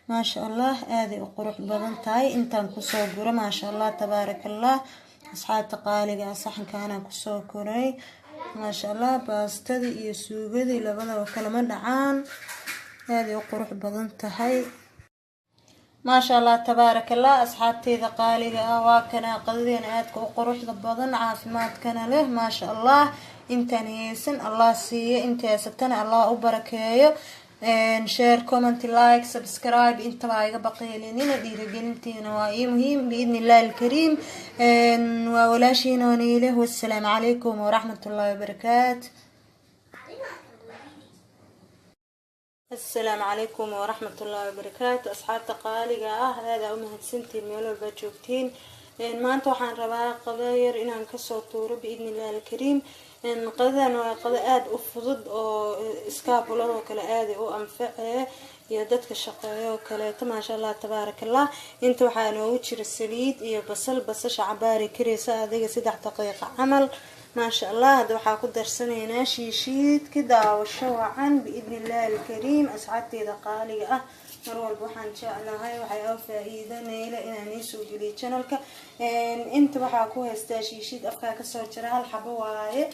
ما شاء الله هذه قروح بدن تاي انتان كسو قرا ما شاء الله تبارك الله أصحاب تقاليق صحن كان كسو كوري ما شاء الله باستدي يسوقدي لبدا وكلمة دعان هذه قروح بدن تاي ما شاء الله تبارك الله أصحابتي ذقاليق واكنا قضينا عادك وقروح بدن عافمات كان له ما شاء الله انتان يسن الله سي انت يسبتنا الله أبركيه شير كومنت لايك سبسكرايب انت بايغا بقيلينينا ديرجلنتينا واي مهم باذن الله الكريم وولاشينا ونيله والسلام عليكم ورحمه الله وبركاته. السلام عليكم ورحمه الله وبركاته. اصحاب تقاليقا هذا umahadsantiin meel walba joogtiin maanta waxaan rabaa qadayar inaan ka soo tuuro باذن الله الكريم قدان وقدا aad u fudud oo iskaabulada kala aad u anfacay iyo dadka shaqeeyo kale ma sha Allah tabaarak Allah inta waxa noogu jira saliid iyo basasha cabaari kareysa adiga 3 daqiiqo amal ma sha Allah hada waxa ku darsaneynaa shiishiid kida daawasho wacan باذن الله الكريم asxaabteeda qaaliga ah mar walba waxaan jeclahay waxay oo faa'iidanayla inaan soo geliyo channelka inta waxa ku haystaa shiishiid afka ka soo jira hal xabo waaye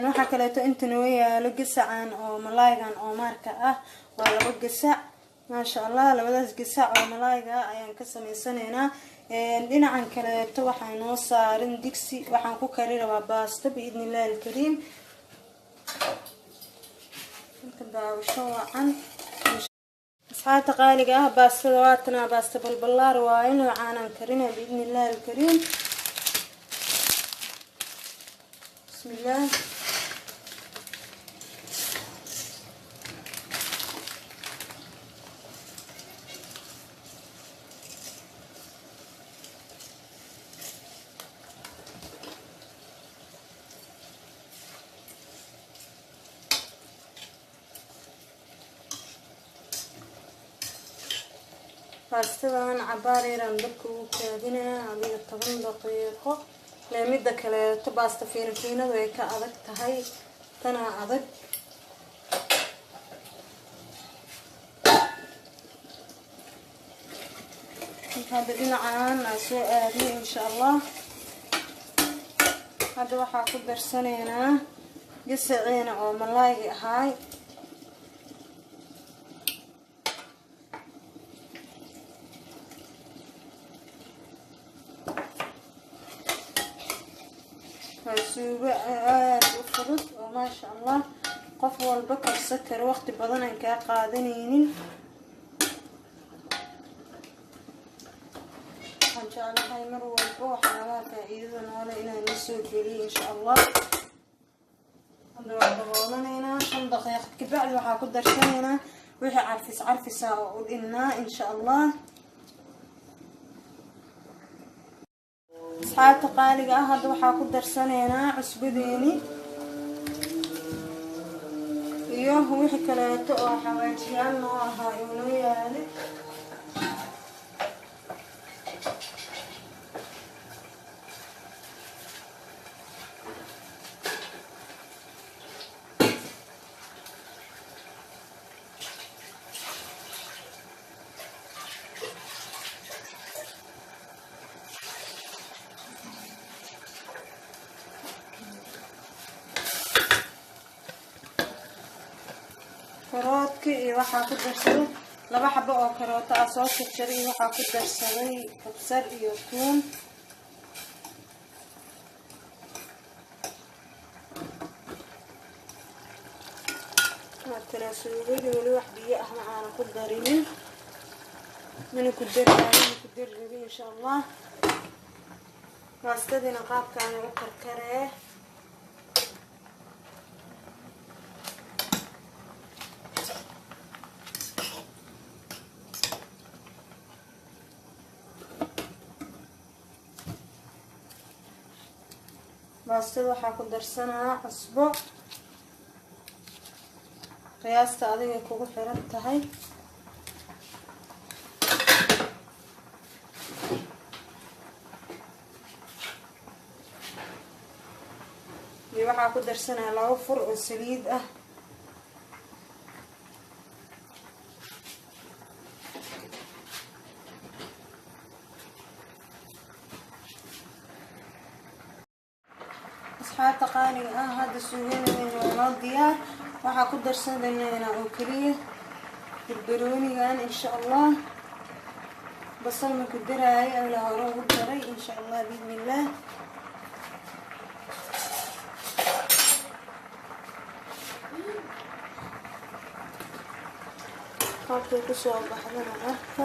waxa kale to inta noo yaalo gasacan oo malaaygan oo marka ah waa laba gasac ma sha Allah labadaas gasac oo malaayga ayaan ka sameysanaynaa dhinacan kale to waxaan noo saarin digsi waxaan ku kari rabaa baasto باذن الله الكريم inta daawasho wacan asxaabta qaaliga ah baastada waatana baasta balbalaar waa inuu aanan karin باذن الله الكريم بسم الله باستدان عباريران dabka uu kaadinaa adiga 10 daqiiqo leemida kale baasta fiinfiinadu ay ka adag tahay tana adag hada dhinacaan soo aadi insha Allah hada waxa ku darsaneynaa gasaceena oo malaay ahay suuga aad u fudud oo ma sha Allah qof walba ka sakar waqti badan aan ka qaadanaynin jeclahay mar walba waxyaalaha faa'iidada noole inaan soo geliyo insha Allah hada waan daboolanaynaa 5 daqiiqo kabacdi waxa ku darsanaynaa wixii carfis oo u dhinnaa insha Allah asxaabta qaaliga ah hada waxa ku darsaneynaa cusbadeeni iyo wixii kale oo xawaajiyaal noo ahaa inoo yaale karoodka iyo waxa ku darsaday laba xabo oo karoota ah soo jarjaray waxa ku darsaday kabsar iyo tuun marka suugada wali wax biyo ah ma aan ku darinin mana ku darayay insha Allah baastadina qaabkaan u karkaree baastada waxa ku darsanaa cusbo qiyaasta adiga kugu xiran tahay waxaa ku darsanaa 2 fur oo saliid ah asxaabta qaaliga ah hadda suugadeena waa noo diyaar waxaa ku darsanaynaa oo kaliya barbaroonigan insha Allah basal ma ku daraay ala hore ugu daray insha Allah bismillah qaabka ku soo baxdana marka